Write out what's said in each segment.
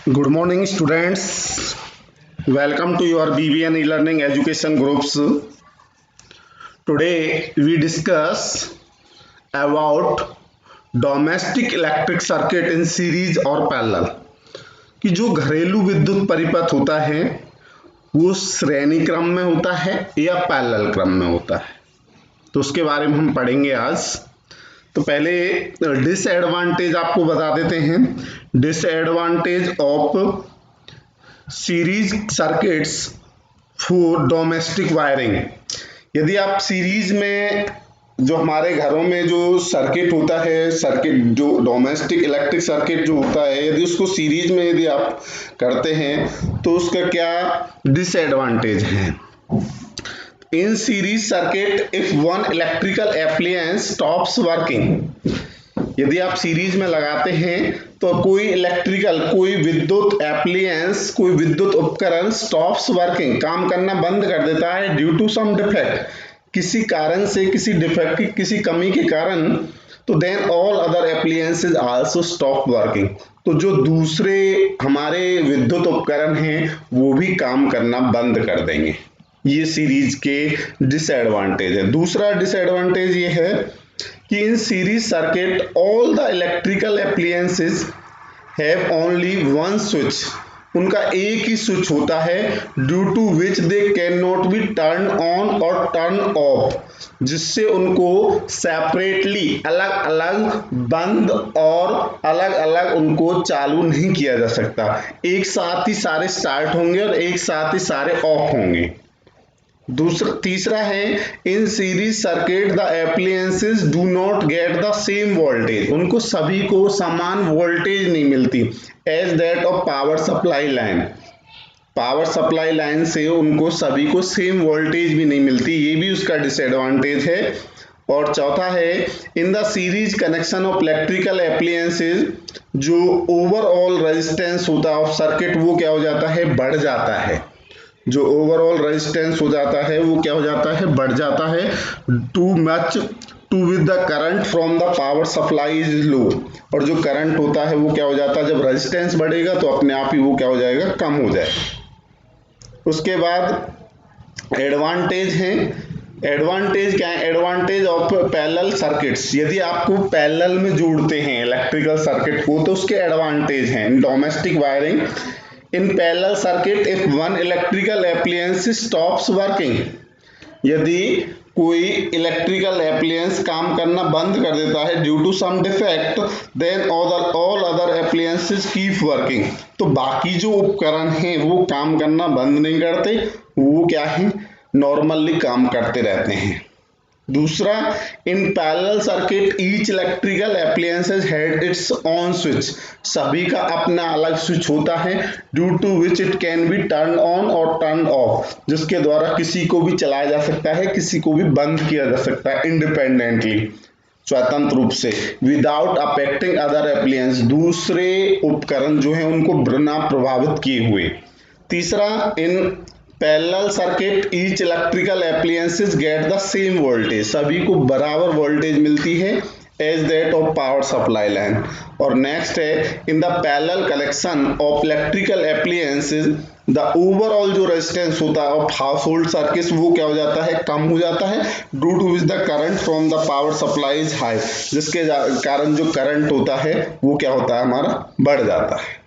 Good morning, students. Welcome to your BBN e-learning education groups. Today we discuss about domestic electric circuit in series और parallel कि जो घरेलू विद्युत परिपथ होता है वो श्रेणी क्रम में होता है या पैरेलल क्रम में होता है, तो उसके बारे में हम पढ़ेंगे आज। तो पहले डिसएडवांटेज आपको बता देते हैं। Disadvantage of series circuits for domestic wiring. यदि आप सीरीज में जो हमारे घरों में जो सर्किट होता है, सर्किट जो डोमेस्टिक इलेक्ट्रिक सर्किट जो होता है, यदि उसको सीरीज में यदि आप करते हैं तो उसका क्या डिसएडवांटेज है। In series circuit if one electrical appliance stops working, यदि आप सीरीज में लगाते हैं तो कोई विद्युत एप्लायंस, कोई विद्युत उपकरण स्टॉप्स वर्किंग, काम करना बंद कर देता है ड्यू टू सम डिफेक्ट, किसी कारण से, किसी डिफेक्ट की, किसी कमी के कारण, तो then all other appliances also stop working, तो जो दूसरे हमारे विद्युत उपकरण हैं वो भी काम करना बंद कर देंगे। ये सीरीज के डिसएडवांटेज है। दूसरा डिसएडवांटेज ये है कि in series circuit all the electrical appliances have only one switch, उनका एक ही स्विच होता है, due to which they can not be turn on or turn off, जिससे उनको सेपरेटली अलग अलग बंद और अलग अलग उनको चालू नहीं किया जा सकता। एक साथ ही सारे स्टार्ट होंगे और एक साथ ही सारे ऑफ होंगे। तीसरा है in series circuit the appliances do not get the same voltage, उनको सभी को समान वोल्टेज नहीं मिलती as that of power supply line, power supply line से उनको सभी को सेम वोल्टेज भी नहीं मिलती, ये भी उसका डिसएडवांटेज है। और चौथा है in the series connection of electrical appliances, जो ओवरऑल रेजिस्टेंस होता है ऑफ सर्किट वो क्या हो जाता है, बढ़ जाता है। जो ओवरऑल रेजिस्टेंस हो जाता है वो क्या हो जाता है, बढ़ जाता है। Too much to with the current from the power supply is low, और जो करंट होता है वो क्या हो जाता है, जब रेजिस्टेंस बढ़ेगा तो अपने आप ही वो क्या हो जाएगा, कम हो जाएगा। उसके बाद एडवांटेज है। एडवांटेज क्या है, एडवांटेज ऑफ पैरेलल सर्किट्स, यदि आपको पैरेलल में जोड़ते हैं इलेक्ट्रिकल सर्किट को तो उसके एडवांटेज हैं। In domestic wiring in parallel circuit if one electrical appliance stops working, यदि कोई इलेक्ट्रिकल एप्लायंस काम करना बंद कर देता है due to some defect, then all other appliances keep working, तो बाकी जो उपकरण हैं वो काम करना बंद नहीं करते, वो क्या है, नॉर्मली काम करते रहते हैं। दूसरा, in parallel circuit each electrical appliances had its own switch, सभी का अपना अलग स्विच होता है, due to which it can be turn on or turn off, जिसके द्वारा किसी को भी चलाया जा सकता है, किसी को भी बंद किया जा सकता है इंडिपेंडेंटली, स्वतंत्र रूप से, विदाउट अफेक्टिंग अदर एप्लायंस, दूसरे उपकरण जो है उनको बिना प्रभावित किए हुए। तीसरा, in parallel circuit each electrical appliances get the same voltage, सभी को बराबर वोल्टेज मिलती है as that of power supply line. और नेक्स्ट है in the parallel collection of electrical appliances the overall जो रेजिस्टेंस होता है ऑफ हाउस होल्ड सर्किट्स वो क्या हो जाता है, कम हो जाता है, due to which the current from the power supply is high, जिसके कारण जो करंट होता है वो क्या होता है, हमारा बढ़ जाता है।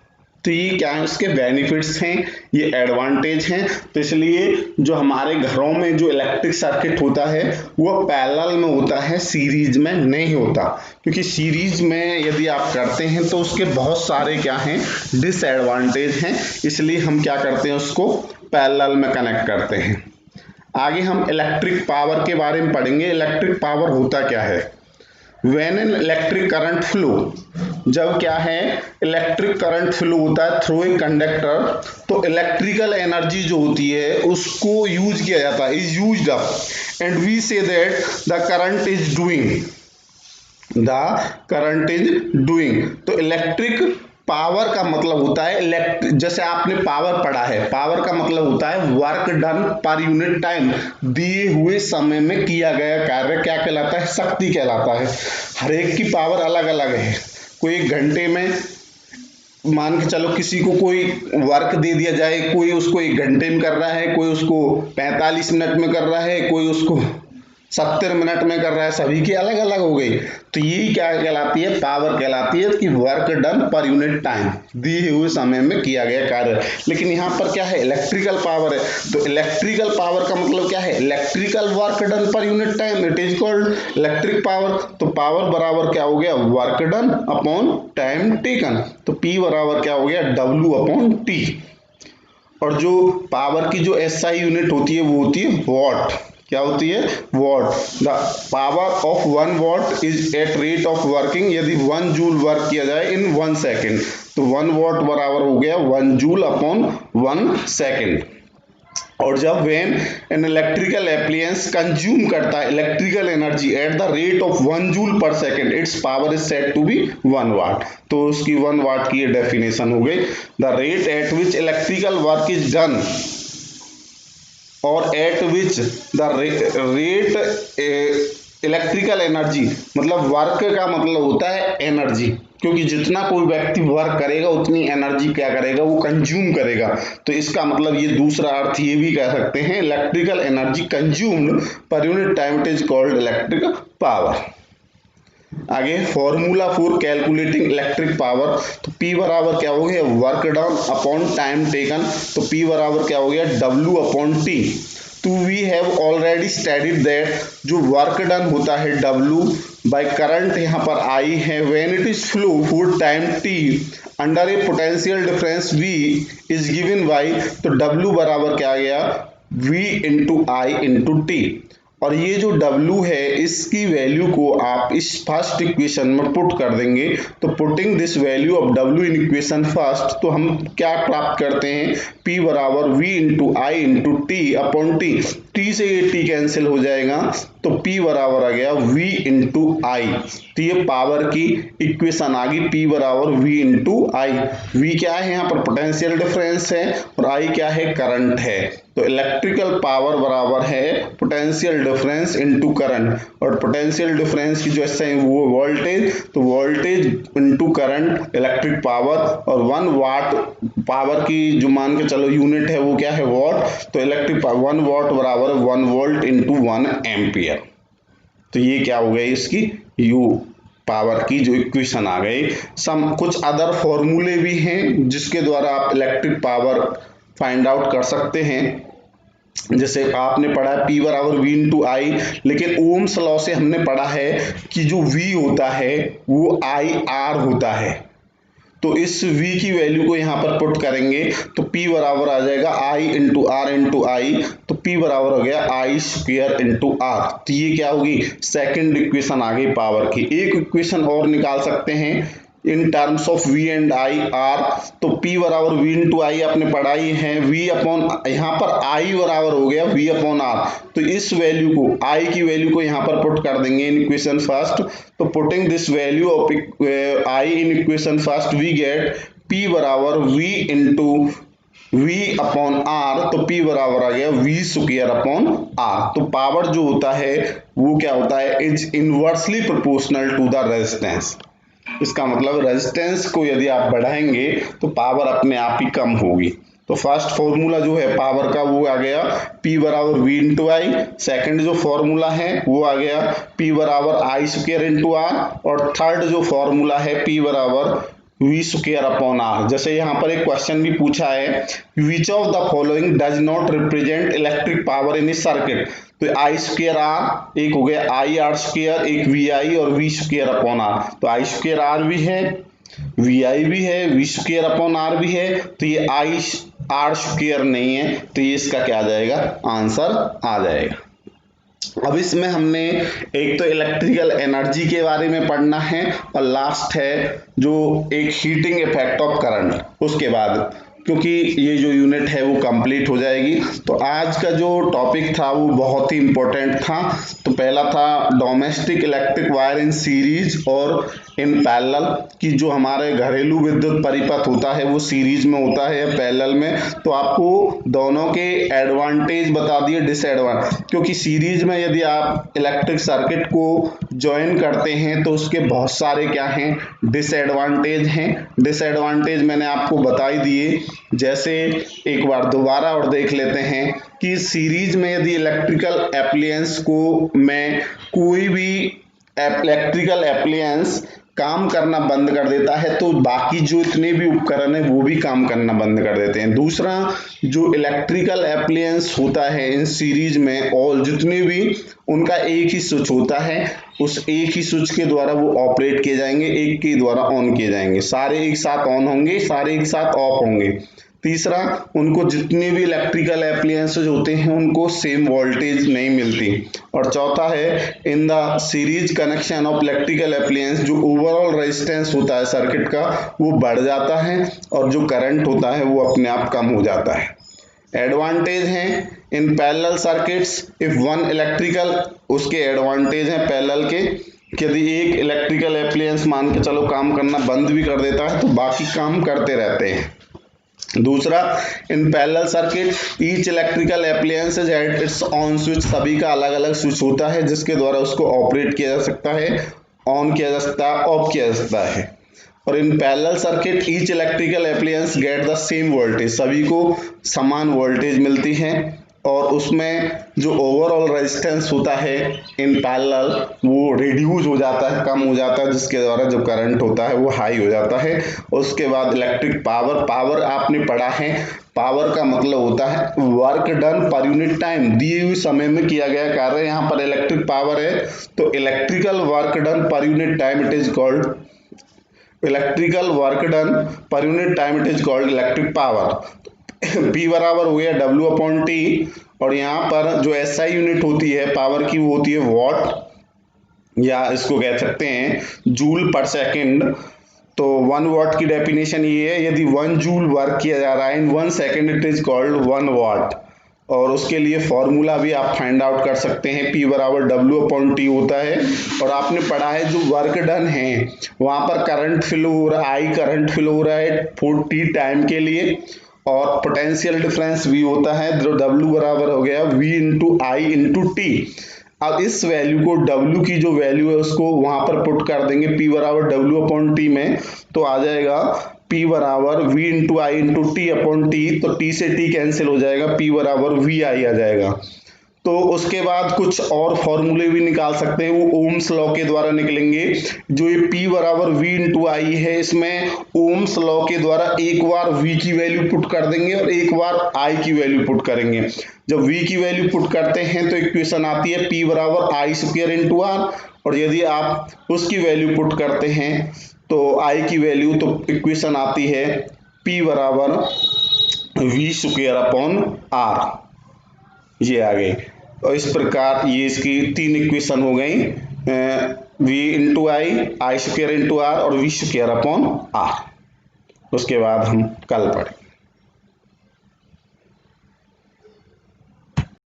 तो ये क्या है, उसके बेनिफिट्स हैं, ये एडवांटेज हैं। तो इसलिए जो हमारे घरों में जो इलेक्ट्रिक सर्किट होता है वो पैरेलल में होता है, सीरीज में नहीं होता, क्योंकि सीरीज में यदि आप करते हैं तो उसके बहुत सारे क्या हैं, डिसएडवांटेज हैं, इसलिए हम क्या करते हैं, उसको पैरेलल में कनेक्ट करते हैं। आगे हम इलेक्ट्रिक पावर के बारे में पढ़ेंगे। इलेक्ट्रिक पावर होता क्या है, when an electric current flow, जब क्या है, इलेक्ट्रिक करंट फ्लो होता है थ्रू ए कंडक्टर, तो इलेक्ट्रिकल एनर्जी जो होती है उसको यूज किया जाता है, is used up, and we say that the current is doing, तो इलेक्ट्रिक पावर का मतलब होता है, जैसे आपने पावर पढ़ा है, पावर का मतलब होता है वर्क डन पर यूनिट टाइम, दिए हुए समय में किया गया कार्य क्या कहलाता है, शक्ति कहलाता है। हर एक की पावर अलग अलग है, कोई 1 घंटे में मान के चलो किसी को कोई वर्क दे दिया जाए, कोई उसको 1 घंटे में कर रहा है, कोई उसको 45 मिनट में कर रहा है, कोई उसको 70 मिनट में कर रहा है, सभी की अलग अलग हो गई। तो ये क्या कहलाती है, पावर कहलाती है कि वर्क डन पर यूनिट टाइम, दिए हुए समय में किया गया कार्य। लेकिन यहाँ पर क्या है, इलेक्ट्रिकल पावर है, तो इलेक्ट्रिकल पावर का मतलब क्या है, इलेक्ट्रिकल वर्क डन पर unit time, it is called electric power. तो पावर बराबर क्या हो गया, work done upon time taken. तो P बराबर क्या हो गया, W अपॉन T। और जो पावर की जो SI यूनिट होती है वो होती है वॉट। क्या होती है, what. The power of 1 what is at rate of working, यदि 1 जूल वर्क किया जाए इन 1 सेकेंड, तो 1 वॉट बराबर हो गया 1 जूल अपॉन 1 सेकेंड। और जब when an electrical appliance consume करता है electrical energy at the rate of 1 joule per second, its power is said to be 1 watt. तो उसकी 1 वाट की ये डेफिनेशन हो गई। The rate at which electrical work is done और at which the rate electrical energy, मतलब work का मतलब होता है एनर्जी, क्योंकि जितना कोई व्यक्ति वर्क करेगा उतनी एनर्जी क्या करेगा, वो कंज्यूम करेगा। तो इसका मतलब ये दूसरा अर्थ ये भी कह सकते हैं, electrical energy consumed per unit time, it is called electric power. आगे formula for calculating electric power, तो P बराबर क्या हो गया, work done upon time taken. तो P बराबर क्या हो गया, W अपॉन T। तो we have already studied that जो वर्क डन होता है W बाय करंट, यहाँ पर I है, when it is flow for time T under a potential difference V is given by, तो W बराबर क्या आ गया, V into I into T. और ये जो W है इसकी वैल्यू को आप इस फर्स्ट इक्वेशन में पुट कर देंगे। तो putting this value of W in equation first, तो हम क्या प्राप्त करते हैं, P बराबर V into I into T upon T. T से ये T कैंसिल हो जाएगा, तो P बराबर आ गया V इंटू आई। तो ये पावर की इक्वेशन आ गई, P बराबर V इंटू आई। V क्या है, यहाँ पर पोटेंशियल डिफरेंस है, और I क्या है, करंट है। तो इलेक्ट्रिकल पावर बराबर है पोटेंशियल डिफरेंस इनटू करंट, और पोटेंशियल डिफरेंस की जो है वो वोल्टेज, तो voltage into current electric power. और 1 वाट पावर की जो मान के चलो यूनिट है वो क्या है, वॉट। तो इलेक्ट्रिक पावर 1 वॉट बराबर 1 वोल्ट इंटू 1 एम्पियर। तो ये क्या हो गई, इसकी यू पावर की जो इक्वेशन आ गई। कुछ अदर फॉर्मूले भी हैं जिसके द्वारा आप इलेक्ट्रिक पावर फाइंड आउट कर सकते हैं। जैसे आपने पढ़ा है P बराबर V इंटू आई, लेकिन ओम्स लॉ से हमने पढ़ा है कि जो V होता है वो IR होता है। तो इस V की वैल्यू को यहाँ पर पुट करेंगे तो P बराबर आ जाएगा I इंटू R इंटू आई। तो P बराबर हो गया I स्क्वायर इंटू R। तो ये क्या होगी, सेकंड इक्वेशन आ गई पावर की। एक इक्वेशन और निकाल सकते हैं in terms of V and I R. तो P बराबर V इंटू आई आपने पढ़ा ही है, V अपॉन यहाँ पर I बराबर हो गया V अपॉन R। तो इस वैल्यू को I की वैल्यू को यहाँ पर पुट कर देंगे इन इक्वेशन फर्स्ट। तो putting this value of I in equation first we get P बराबर V into V upon R। तो P बराबर आ गया V स्क्वायर अपॉन R। तो पावर जो होता है वो क्या होता है, is inversely proportional to the resistance. इसका मतलब रेजिस्टेंस को यदि आप बढ़ाएंगे तो पावर अपने आप ही कम होगी। तो फर्स्ट फॉर्मूला जो है पावर का वो आ गया P बराबर V इंटू आई। सेकेंड जो फॉर्मूला है वो आ गया P बराबर I स्क्वायर इंटू R। और थर्ड जो फॉर्मूला है P बराबर V स्क्वायर अपॉन R। जैसे यहाँ पर एक क्वेश्चन भी पूछा है, which of the following does not represent electric power in A circuit. तो I स्क्वायर R, एक हो गया I R स्क्वायर, एक VI और V स्क्वायर अपॉन R। तो I स्क्वायर R भी है, VI भी है, V स्क्वायर अपॉन R भी है। तो ये I R स्क्वायर नहीं है, तो ये इसका क्या आ जाएगा, आंसर आ जाएगा। अब इसमें हमने एक तो इलेक्ट्रिकल एनर्जी के बारे में पढ़ना है, और लास्ट है जो एक हीटिंग इफेक्ट ऑफ करंट, उसके बाद क्योंकि ये जो यूनिट है वो कंप्लीट हो जाएगी। तो आज का जो टॉपिक था वो बहुत ही इम्पोर्टेंट था। तो पहला था domestic electric wire in series और इन पैरेलल, कि जो हमारे घरेलू विद्युत परिपथ होता है वो सीरीज में होता है या पैरेलल में। तो आपको दोनों के एडवांटेज बता दिए, डिसएडवांटेज, क्योंकि सीरीज में यदि आप इलेक्ट्रिक सर्किट को ज्वाइन करते हैं तो उसके बहुत सारे क्या हैं, डिसएडवांटेज हैं। डिसएडवांटेज मैंने आपको बता ही दिए। जैसे एक बार दोबारा और देख लेते हैं कि सीरीज में यदि इलेक्ट्रिकल एप्लायंस को मैं कोई भी इलेक्ट्रिकल एप्लायंस काम करना बंद कर देता है तो बाकी जो इतने भी उपकरण है वो भी काम करना बंद कर देते हैं। दूसरा, जो इलेक्ट्रिकल एप्लायंस होता है इन सीरीज में और जितने भी, उनका एक ही स्विच होता है, उस एक ही स्विच के द्वारा वो ऑपरेट किए जाएंगे, एक के द्वारा ऑन किए जाएंगे, सारे एक साथ ऑन होंगे, सारे एक साथ ऑफ होंगे। तीसरा, उनको जितने भी इलेक्ट्रिकल एप्लायंसेज होते हैं उनको सेम वोल्टेज नहीं मिलती। और चौथा है, in the series connection of electrical appliance जो ओवरऑल रेजिस्टेंस होता है सर्किट का वो बढ़ जाता है और जो करंट होता है वो अपने आप कम हो जाता है। एडवांटेज हैं in parallel circuits if one electrical, उसके एडवांटेज हैं पैरेलल के, यदि एक इलेक्ट्रिकल एप्लायंस मान के चलो काम करना बंद भी कर देता है तो बाकी काम करते रहते हैं। दूसरा, in parallel circuit each electrical appliance has its on switch, सभी का अलग अलग स्विच होता है जिसके द्वारा उसको ऑपरेट किया जा सकता है, ऑन किया जा सकता है, ऑफ किया जा सकता है। और इन parallel circuit each electrical appliance gate the same voltage, सभी को समान वोल्टेज मिलती है और उसमें जो ओवरऑल रेजिस्टेंस होता है इन पैरेलल वो रिड्यूस हो जाता है, कम हो जाता है, जिसके द्वारा जो करंट होता है वो हाई हो जाता है। उसके बाद इलेक्ट्रिक पावर, पावर आपने पढ़ा है, पावर का मतलब होता है वर्क डन पर यूनिट टाइम, दिए हुए समय में किया गया कार्य। यहाँ पर इलेक्ट्रिक पावर है तो इलेक्ट्रिकल वर्क डन पर unit time it is called electrical work done पर unit time it is called electric power. P बराबर हो गया W/T, और यहाँ पर जो SI यूनिट होती है पावर की वो होती है वॉट, या इसको कह सकते हैं जूल पर सेकंड। तो 1 वॉट की डेफिनेशन ये है, यदि 1 जूल वर्क किया जा रहा है इन 1 second it is called 1 what. और उसके लिए फॉर्मूला भी आप फाइंड आउट कर सकते हैं, P बराबर W/T होता है। और आपने पढ़ा है जो वर्क डन है वहां पर करंट फ्लो हो रहा है, I करंट फ्लो हो रहा है 40 टाइम के लिए, और पोटेंशियल डिफरेंस V होता है, जो W बराबर हो गया V into I into T. अब इस वैल्यू को, W की जो वैल्यू है उसको वहां पर पुट कर देंगे P बराबर W/T में, तो आ जाएगा P बराबर V into I into T upon T, तो T से T कैंसिल हो जाएगा, P बराबर VI आ जाएगा। तो उसके बाद कुछ और फॉर्मूले भी निकाल सकते हैं, वो ओम्स लॉ के द्वारा निकलेंगे। जो ये P बराबर V इंटू आई है, इसमें ओम्स लॉ के द्वारा एक बार V की वैल्यू पुट कर देंगे और एक बार I की वैल्यू पुट करेंगे। जब V की वैल्यू पुट करते हैं तो इक्वेशन आती है P बराबर I स्क्वायर इंटू R, और यदि आप उसकी वैल्यू पुट करते हैं तो I की वैल्यू, तो इक्वेशन आती है P बराबर V स्क्वायर अपॉन R, ये आ गई। और इस प्रकार ये इसकी 3 इक्वेशन हो गई, V इंटू आई स्क्वायर इंटू R और V स्क्वायर अपॉन R। उसके बाद हम कल पढ़ेंगे।